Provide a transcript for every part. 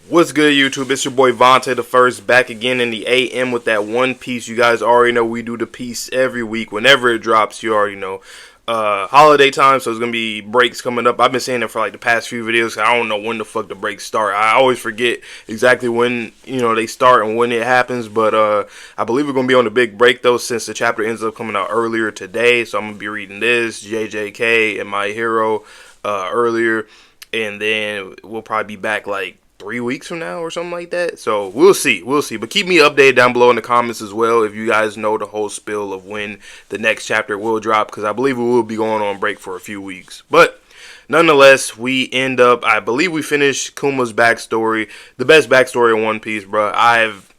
What's good, YouTube? It's your boy Vontae the First, back again in the AM with that One Piece. You guys already know we do the piece every week. Whenever it drops, you already know. Holiday time, so there's going to be breaks coming up. I've been saying it for like the past few videos. I don't know when the fuck the breaks start. I always forget exactly when, they start and when it happens. But I believe we're going to be on the big break, though, since the chapter ends up coming out earlier today. So I'm going to be reading this, JJK and My Hero earlier. And then we'll probably be back like 3 weeks from now or something like that. So we'll see. But keep me updated down below in the comments as well if you guys know the whole spill of when the next chapter will drop, because I believe we will be going on break for a few weeks. But nonetheless, I believe we finished Kuma's backstory, the best backstory in One Piece, bro. I've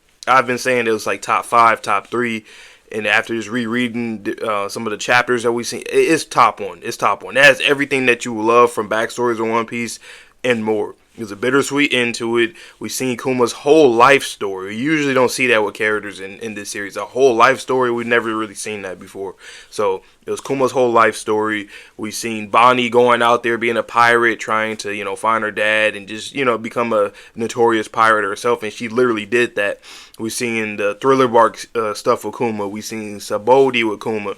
been saying it was like top 5, top 3. And after just rereading some of the chapters that we've seen, it's top 1. It's top 1. It has everything that you love from backstories in One Piece and more. There's a bittersweet end to it. We've seen Kuma's whole life story. You usually don't see that with characters in this series. A whole life story, we've never really seen that before. So it was Kuma's whole life story. We've seen Bonnie going out there being a pirate, trying to, find her dad and just, become a notorious pirate herself. And she literally did that. We've seen the Thriller Bark stuff with Kuma. We've seen Sabodi with Kuma.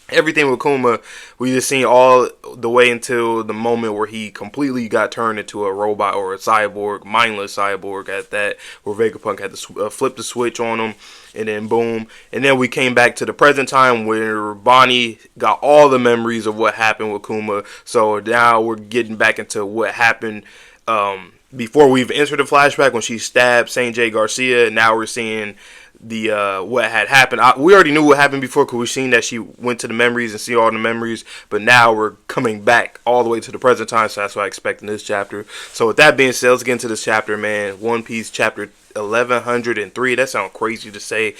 Everything with Kuma, we just seen all the way until the moment where he completely got turned into a robot or a cyborg, mindless cyborg at that, where Vegapunk had to flip the switch on him, and then boom. And then we came back to the present time where Bonnie got all the memories of what happened with Kuma. So now we're getting back into what happened before we've entered the flashback when she stabbed Saint J. Garcia. Now we're seeing what had happened. We already knew what happened before because we've seen that she went to the memories and see all the memories, but now we're coming back all the way to the present time, so that's what I expect in this chapter. So with that being said, let's get into this chapter, man. One Piece chapter 1103. That sounds crazy to say,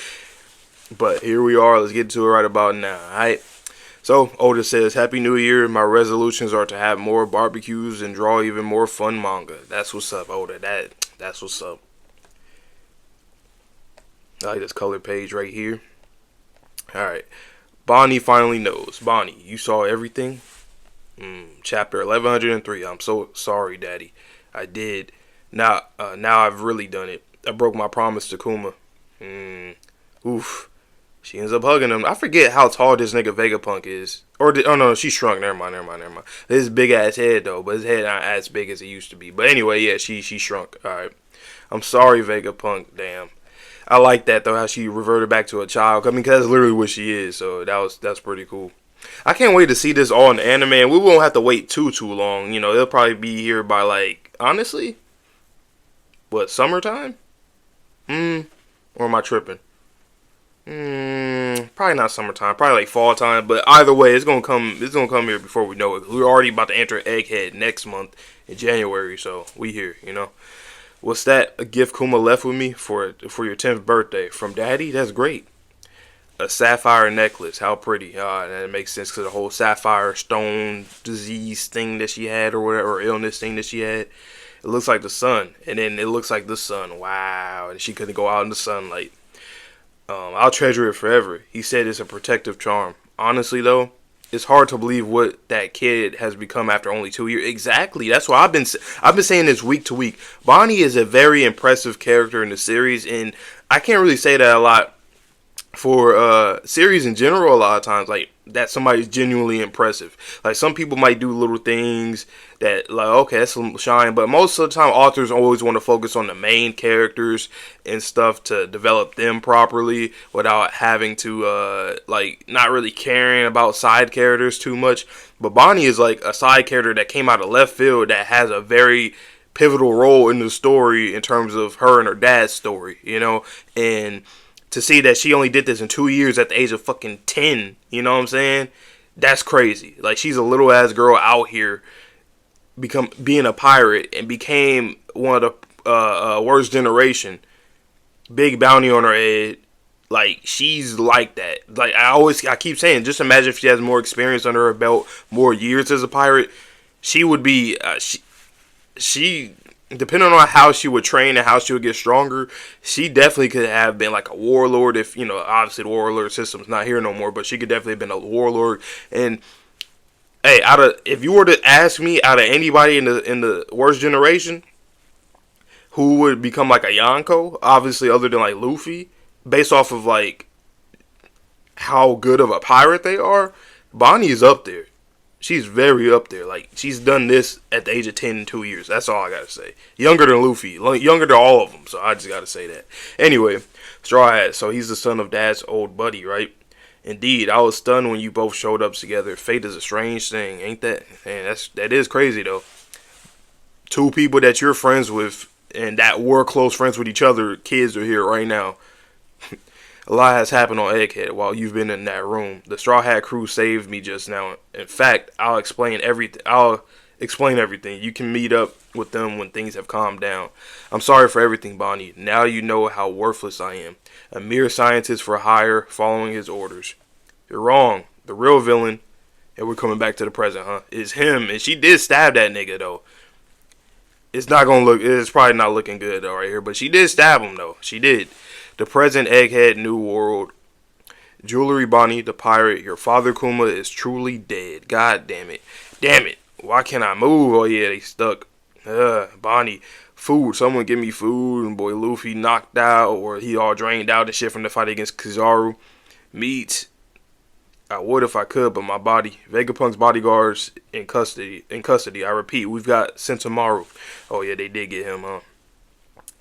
but here we are. Let's get to it right about now. Alright. So Oda says, "Happy New Year. My resolutions are to have more barbecues and draw even more fun manga." That's what's up, Oda. That's what's up. I like this color page right here. Alright. Bonnie finally knows. Bonnie, you saw everything? Chapter 1103. I'm so sorry, Daddy. I did. Now I've really done it. I broke my promise to Kuma. Oof. She ends up hugging him. I forget how tall this nigga Vegapunk is. Oh no, she shrunk. Never mind. His big ass head though, but his head not as big as it used to be. But anyway, yeah, she shrunk. Alright. I'm sorry, Vegapunk. Damn. I like that though, how she reverted back to a child. I mean, cause that's literally what she is. So that's pretty cool. I can't wait to see this all in the anime. And we won't have to wait too long. It'll probably be here by like, honestly, what, summertime? Or am I tripping? Probably not summertime. Probably like fall time. But either way, it's gonna come. It's gonna come here before we know it. We're already about to enter Egghead next month in January. So we here. What's that? A gift Kuma left with me for your 10th birthday from Daddy? That's great. A sapphire necklace. How pretty. That makes sense because the whole sapphire stone disease thing that she had or whatever, or illness thing that she had. It looks like the sun. And then it looks like the sun. Wow. And she couldn't go out in the sunlight. I'll treasure it forever. He said it's a protective charm. Honestly, though, it's hard to believe what that kid has become after only 2 years. Exactly. That's why I've been saying this week to week. Bonnie is a very impressive character in the series, and I can't really say that a lot for series in general. A lot of times, like that somebody's genuinely impressive. Like some people might do little things that like, okay, that's some shine, but most of the time authors always want to focus on the main characters and stuff to develop them properly without having to like not really caring about side characters too much. But Bonnie is like a side character that came out of left field that has a very pivotal role in the story in terms of her and her dad's story, and to see that she only did this in 2 years at the age of fucking 10, you know what I'm saying? That's crazy. Like, she's a little ass girl out here being a pirate and became one of the worst generation. Big bounty on her head. Like, she's like that. Like, I keep saying, just imagine if she has more experience under her belt, more years as a pirate. She would be, she depending on how she would train and how she would get stronger, she definitely could have been like a warlord. If obviously the warlord system's not here no more, but she could definitely have been a warlord. And hey, if you were to ask me, out of anybody in the worst generation, who would become like a Yonko, obviously other than like Luffy, based off of like how good of a pirate they are, Bonnie is up there. She's very up there. Like, she's done this at the age of 10 in 2 years. That's all I gotta say. Younger than Luffy. Younger than all of them. So I just gotta say that. Anyway, Straw Hat. So he's the son of Dad's old buddy, right? Indeed, I was stunned when you both showed up together. Fate is a strange thing, ain't that? Man, that is crazy, though. Two people that you're friends with and that were close friends with each other, kids are here right now. A lot has happened on Egghead while you've been in that room. The Straw Hat crew saved me just now. In fact, I'll explain everything. You can meet up with them when things have calmed down. I'm sorry for everything, Bonnie. Now you know how worthless I am. A mere scientist for hire, following his orders. You're wrong. The real villain, and we're coming back to the present, huh, is him. And she did stab that nigga, though. It's probably not looking good, though, right here. But she did stab him, though. She did. The present Egghead New World. Jewelry Bonnie, the pirate. Your father Kuma is truly dead. God damn it. Damn it. Why can't I move? Oh yeah, they stuck. Bonnie. Food. Someone give me food. And boy Luffy knocked out. Or he all drained out and shit from the fight against Kizaru. Meat. I would if I could, but my body. Vegapunk's bodyguards in custody. I repeat, we've got Sentomaru. Oh yeah, they did get him, huh?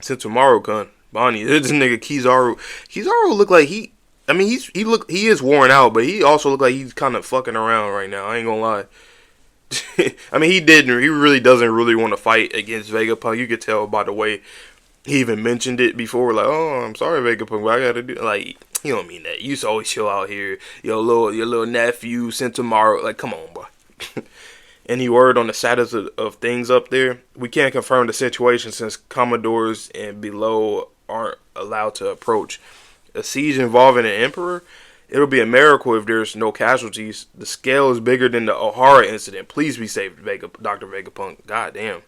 Sentomaru-kun. Bonnie, this nigga Kizaru. Kizaru look like he is worn out, but he also look like he's kind of fucking around right now. I ain't gonna lie. I mean, he really doesn't really want to fight against Vegapunk. You could tell by the way he even mentioned it before. Like, oh, I'm sorry, Vegapunk, but I gotta do. Like, he don't mean that. You used to always chill out here. Your little nephew sent tomorrow. Like, come on, bro. Any word on the status of things up there? We can't confirm the situation since Commodores and below aren't allowed to approach. A siege involving an emperor? It'll be a miracle if there's no casualties. The scale is bigger than the Ohara incident. Please be safe, Dr. Vegapunk. God damn.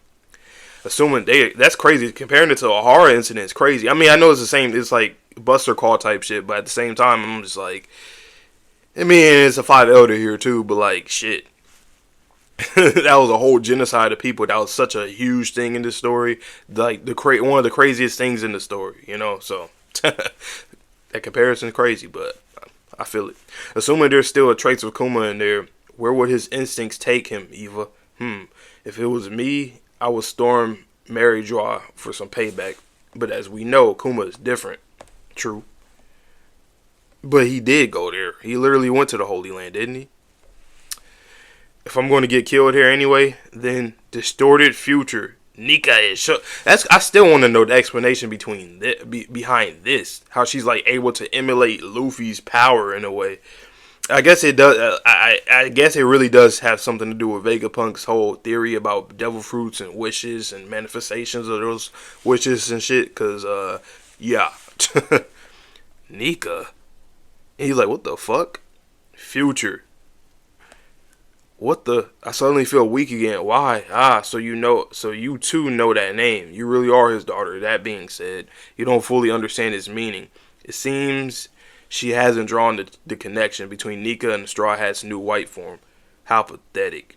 Assuming that's crazy. Comparing it to the Ohara incident is crazy. I mean, I know it's the same. It's like Buster Call type shit, but at the same time, I'm just like, I mean, it's a 5 elder here too, but like, shit. That was a whole genocide of people. That was such a huge thing in this story. Like one of the craziest things in the story, you know. So that comparison is crazy, but I feel it. Assuming there's still a trace of Kuma in there, where would his instincts take him, Eva? If it was me, I would storm Mary Joie for some payback. But as we know, Kuma is different. True. But he did go there. He literally went to the Holy Land, didn't he? If I'm going to get killed here anyway, then distorted future. Nika is I still want to know the explanation behind this. How she's like able to emulate Luffy's power in a way. I guess it does. I guess it really does have something to do with Vegapunk's whole theory about devil fruits and wishes and manifestations of those wishes and shit. Cause yeah, Nika. And he's like, what the fuck? Future. What the? I suddenly feel weak again. Why? So you too know that name. You really are his daughter. That being said, you don't fully understand its meaning. It seems she hasn't drawn the connection between Nika and the Straw Hat's new white form. How pathetic.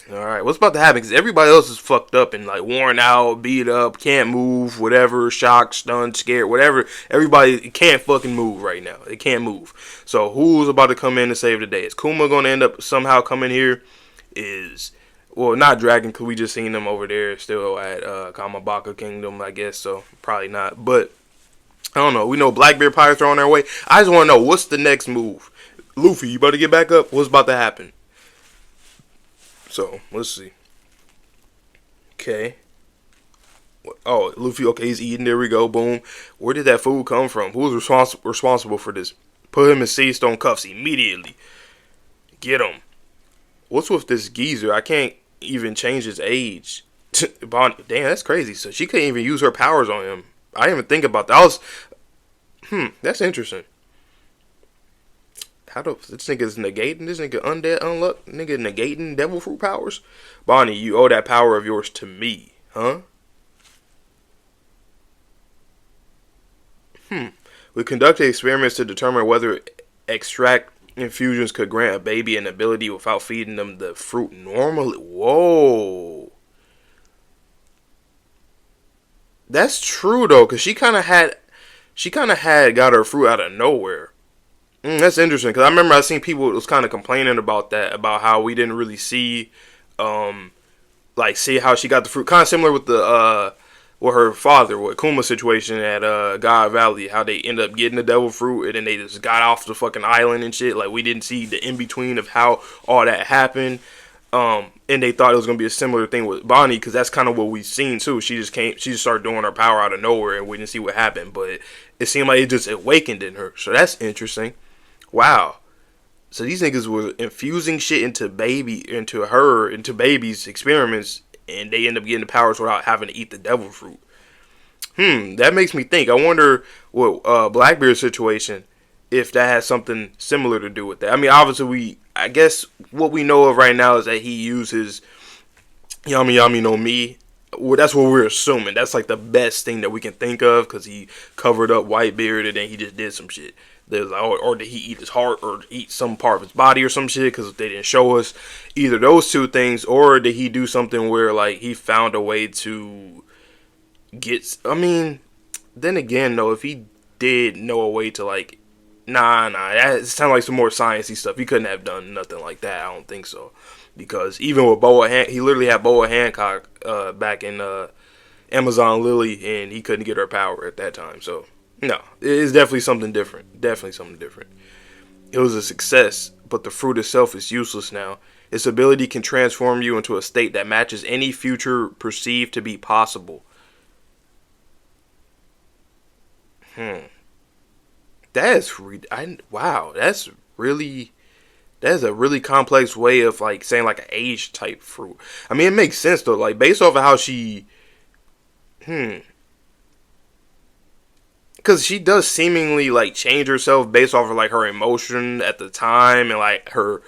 Alright, what's about to happen? Because everybody else is fucked up and like worn out, beat up, can't move, whatever, shocked, stunned, scared, whatever. Everybody can't fucking move right now. They can't move. So who's about to come in and save the day? Is Kuma going to end up somehow coming here? Well, not Dragon, because we just seen them over there still at Kamabaka Kingdom, I guess. So probably not. But I don't know. We know Blackbeard Pirates are on their way. I just want to know, what's the next move? Luffy, you about to get back up? What's about to happen? So, let's see. Okay. Oh, Luffy, okay, he's eating. There we go. Boom. Where did that food come from? Who's responsible for this? Put him in Seastone cuffs immediately. Get him. What's with this geezer? I can't even change his age. Bonnie, damn, that's crazy. So she couldn't even use her powers on him. I didn't even think about that. That's interesting. How this nigga's negating? This nigga undead, unluck? Nigga negating devil fruit powers? Bonnie, you owe that power of yours to me, huh? We conducted experiments to determine whether extract infusions could grant a baby an ability without feeding them the fruit normally. Whoa. That's true though, cause she kind of had got her fruit out of nowhere. That's interesting, cause I remember I seen people was kind of complaining about that, about how we didn't really see, um, like see how she got the fruit. Kind of similar with the with her father, with Kuma's situation at God Valley, how they end up getting the devil fruit and then they just got off the fucking island and shit. Like we didn't see the in between of how all that happened. And they thought it was gonna be a similar thing with Bonnie, because that's kind of what we've seen too. She just started doing her power out of nowhere, and we didn't see what happened. But it seemed like it just awakened in her. So that's interesting. Wow. So these niggas were infusing shit into babies' experiments, and they end up getting the powers without having to eat the devil fruit. That makes me think. I wonder what Blackbeard's situation, if that has something similar to do with that. I mean, obviously I guess what we know of right now is that he uses Yami Yami no Mi. Well, that's what we're assuming. That's like the best thing that we can think of, because he covered up Whitebeard and then he just did some shit. There's like, or did he eat his heart or eat some part of his body or some shit, because they didn't show us either those two things, or did he do something where like he found a way to get, I mean, then again though, if he did know a way to like, nah, that sounds like some more sciencey stuff. He couldn't have done nothing like that. I don't think so, because even with he literally had Boa Hancock back in Amazon Lily, and he couldn't get her power at that time. So no, it's definitely something different. Definitely something different. It was a success, but the fruit itself is useless now. Its ability can transform you into a state that matches any future perceived to be possible. Wow, that's a really complex way of like saying like an age type fruit. I mean, it makes sense though, like based off of how she, because she does seemingly like change herself based off of like her emotion at the time and like her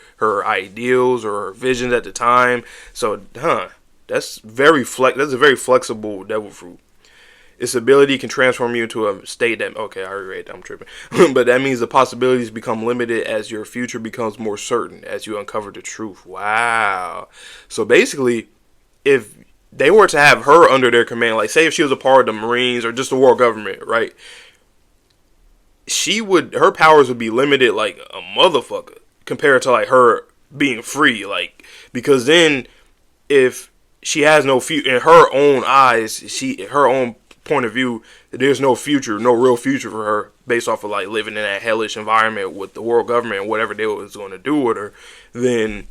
ideals or her visions at the time. So, that's that's a very flexible devil fruit. Its ability can transform you into a state that, okay, I already read that, I'm tripping. But that means the possibilities become limited as your future becomes more certain, as you uncover the truth. Wow. So basically, if they were to have her under their command, like say if she was a part of the Marines or just the world government, right? Her powers would be limited like a motherfucker compared to like her being free, like, because then if she has no future in her own eyes, her own point of view, there's no future, no real future for her based off of like living in that hellish environment with the world government and whatever they was going to do with her, then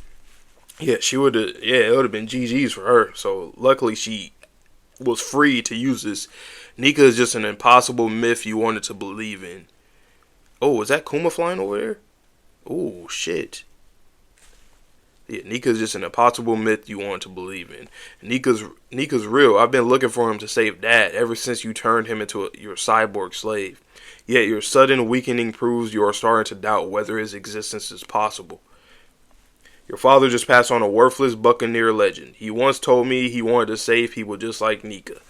yeah, it would have been GG's for her. So luckily she was free to use this. Nika is just an impossible myth you wanted to believe in. Oh, is that Kuma flying over there? Oh shit. Yeah, Nika's just an impossible myth you want to believe in. Nika's real. I've been looking for him to save Dad ever since you turned him into your cyborg slave. Yet your sudden weakening proves you are starting to doubt whether his existence is possible. Your father just passed on a worthless buccaneer legend. He once told me he wanted to save people just like Nika.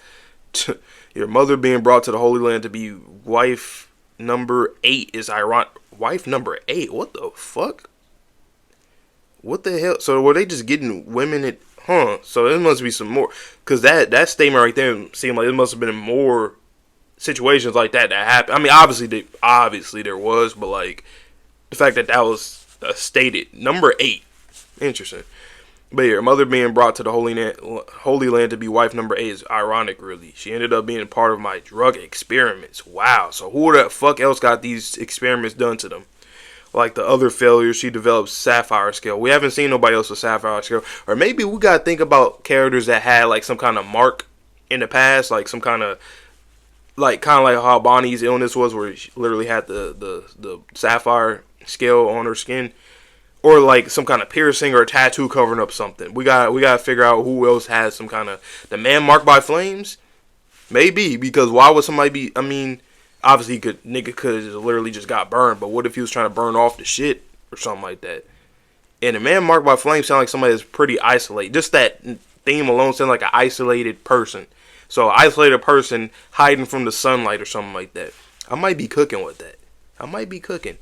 Your mother being brought to the Holy Land to be wife number 8 is ironic. Wife number 8? What the fuck? What the hell? So were they just getting women at, so there must be some more, because that statement right there seemed like it must have been more situations like that happened. I mean, obviously there was, but like the fact that was stated. Number 8. Interesting. But yeah, her mother being brought to the Holy Land to be wife number 8 is ironic, really. She ended up being part of my drug experiments. Wow. So who the fuck else got these experiments done to them? Like the other failures, she developed Sapphire Scale. We haven't seen nobody else with Sapphire Scale. Or maybe we gotta think about characters that had like some kind of mark in the past, like some kind of like how Bonnie's illness was, where she literally had the Sapphire Scale on her skin, or like some kind of piercing or a tattoo covering up something. We gotta figure out who else has some kind of, the man marked by flames. Maybe, because why would somebody be? I mean, obviously, nigga could have literally just got burned, but what if he was trying to burn off the shit or something like that? And a man marked by flames sounds like somebody that's pretty isolated. Just that theme alone sounds like an isolated person. So, isolated person hiding from the sunlight or something like that. I might be cooking with that. I might be cooking.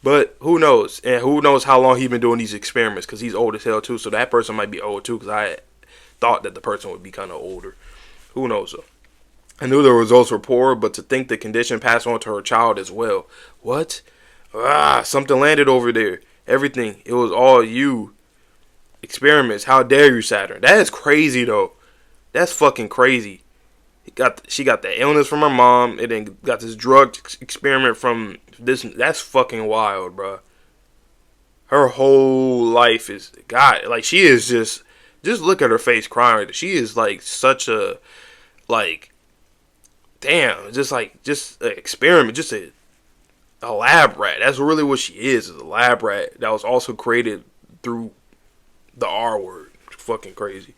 But who knows? And who knows how long he's been doing these experiments, because he's old as hell too. So, that person might be old too, because I thought that the person would be kind of older. Who knows though? I knew the results were poor, but to think the condition passed on to her child as well. What? Something landed over there. Everything. It was all you. Experiments. How dare you, Saturn? That is crazy, though. That's fucking crazy. She got the illness from her mom, and then got this drug experiment from this. That's fucking wild, bro. Her whole life is God. Like, she is just look at her face crying. She is like such a, like, damn, just an experiment, just a lab rat. That's really what she is a lab rat that was also created through the R word. Fucking crazy.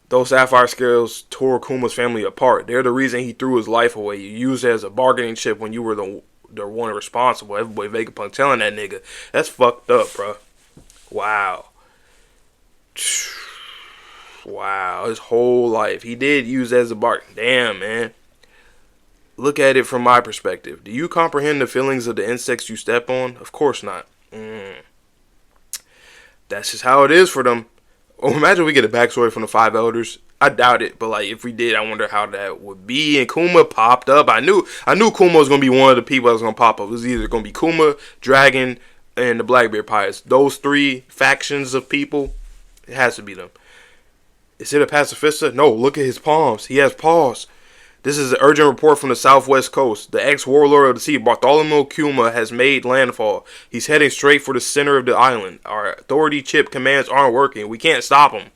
Those sapphire scales tore Kuma's family apart. They're the reason he threw his life away. You used it as a bargaining chip when you were the one responsible. Everybody Vegapunk telling that nigga. That's fucked up, bro. Wow. Wow. His whole life. He did use it as a bargain. Damn, man. Look at it from my perspective. Do you comprehend the feelings of the insects you step on? Of course not. That's just how it is for them. Oh, imagine we get a backstory from the five elders. I doubt it, but like if we did, I wonder how that would be. And Kuma popped up. I knew Kuma was gonna be one of the people that was gonna pop up. It was either gonna be Kuma, Dragon, and the Blackbeard Pirates. Those three factions of people, it has to be them. Is it a pacifista? No, look at his palms. He has paws. This is an urgent report from the southwest coast. The ex-warlord of the sea, Bartholomew Kuma, has made landfall. He's heading straight for the center of the island. Our authority chip commands aren't working. We can't stop him.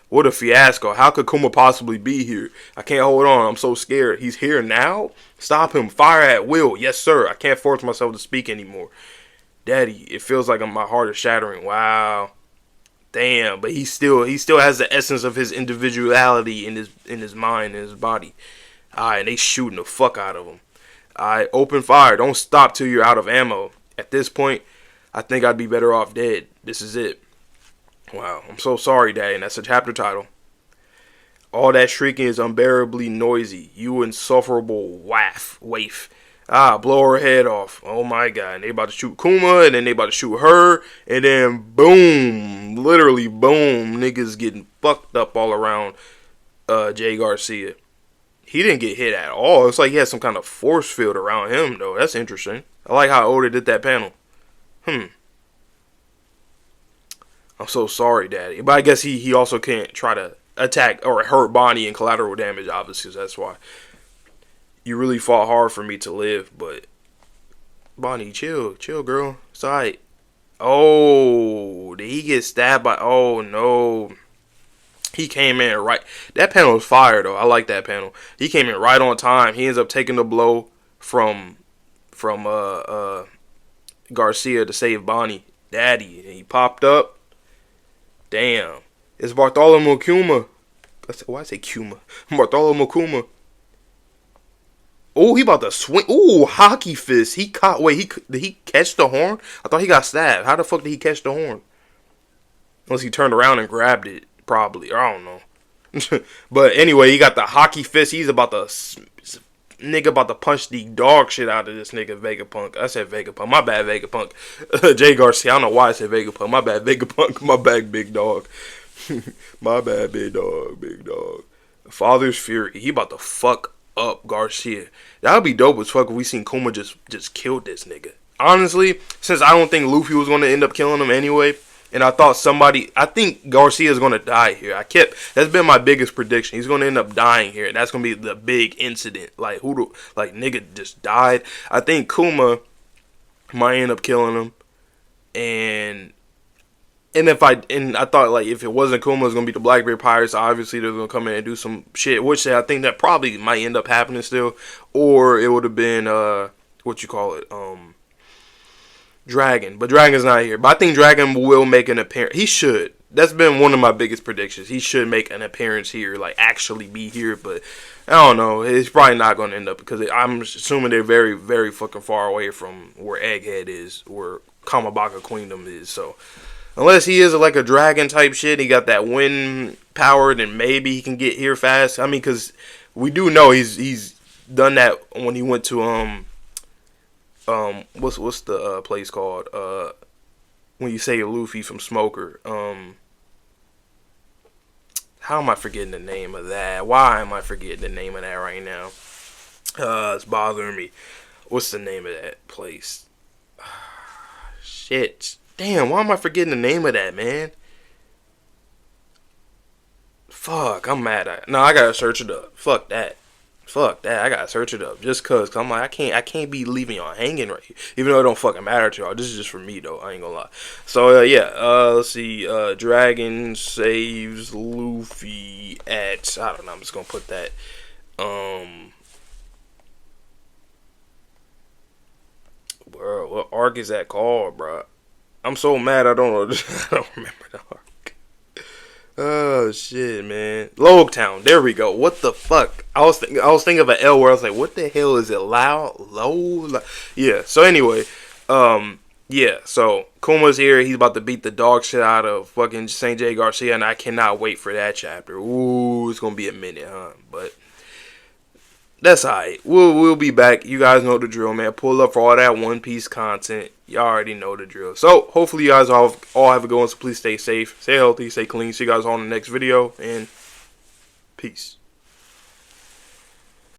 What a fiasco. How could Kuma possibly be here? I can't hold on. I'm so scared. He's here now? Stop him. Fire at will. Yes, sir. I can't force myself to speak anymore. Daddy, it feels like my heart is shattering. Wow. Damn, but he still has the essence of his individuality in his mind and his body. Alright, and they shooting the fuck out of him. Alright, open fire. Don't stop till you're out of ammo. At this point, I think I'd be better off dead. This is it. Wow, I'm so sorry, Daddy, and that's a chapter title. All that shrieking is unbearably noisy. You insufferable waif. Blow her head off. Oh my god. And they about to shoot Kuma, and then they about to shoot her, and then boom. Literally boom. Niggas getting fucked up all around Jay Garcia. He didn't get hit at all. It's like he had some kind of force field around him, though. That's interesting. I like how Oda did that panel. I'm so sorry, Daddy. But I guess he also can't try to attack or hurt Bonnie in collateral damage, obviously. So that's why. You really fought hard for me to live, but Bonnie, chill, girl. It's alright. Oh, did he get stabbed by? Oh no. He came in right. That panel was fire though. I like that panel. He came in right on time. He ends up taking the blow from Garcia to save Bonnie, Daddy. And he popped up. Damn. It's Bartholomew Kuma. Why I say Kuma? Bartholomew Kuma. Oh, he about to swing. Ooh, hockey fist. He caught. Wait, did he catch the horn? I thought he got stabbed. How the fuck did he catch the horn? Unless he turned around and grabbed it. Probably. Or I don't know. But anyway, he got the hockey fist. He's about to... Nigga about to punch the dog shit out of this nigga Vegapunk. I said Vegapunk. My bad, Vegapunk. Jay Garcia. I don't know why I said Vegapunk. My bad, Vegapunk. My bad, big dog. My bad, big dog. Father's Fury. He about to fuck up Garcia. That would be dope as fuck if we seen Kuma just killed this nigga. Honestly, since I don't think Luffy was going to end up killing him anyway, and I think Garcia is going to die here. That's been my biggest prediction. He's going to end up dying here. That's going to be the big incident. Like, nigga just died. I think Kuma might end up killing him. And I thought, like, if it wasn't Kuma, it was going to be the Blackbeard Pirates. Obviously, they're going to come in and do some shit, which I think that probably might end up happening still. Or it would have been, Dragon. But Dragon's not here. But I think Dragon will make an appearance. He should. That's been one of my biggest predictions. He should make an appearance here, like, actually be here. But I don't know. It's probably not going to end up because I'm assuming they're very, very fucking far away from where Egghead is, where Kamabaka Queendom is. So unless he is like a dragon type shit, he got that wind power, then maybe he can get here fast. I mean, because we do know he's done that when he went to what's the place called when you save Luffy from Smoker, How am I forgetting the name of that? Why am I forgetting the name of that right now? It's bothering me. What's the name of that place? Shit. Damn, why am I forgetting the name of that, man? Fuck, I'm mad at it. No, I gotta search it up. Fuck that. Fuck that. I gotta search it up. Just cause I'm like, I can't be leaving y'all hanging right here. Even though it don't fucking matter to y'all. This is just for me though. I ain't gonna lie. So yeah, let's see. Dragon saves Luffy at, I don't know, I'm just gonna put that. Bro, what arc is that called, bro? I'm so mad I don't know. I don't remember the arc. Oh shit, man. Logtown. There we go. What the fuck? I was thinking of an L where I was like, what the hell is it? Low? Yeah. So anyway, yeah. So Kuma's here. He's about to beat the dog shit out of fucking Saint J Garcia, and I cannot wait for that chapter. Ooh, it's gonna be a minute, huh? But that's alright. We'll be back. You guys know the drill, man. Pull up for all that One Piece content. Y'all already know the drill. So hopefully you guys all have a good one. So please stay safe, stay healthy, stay clean. See you guys all in the next video, and peace.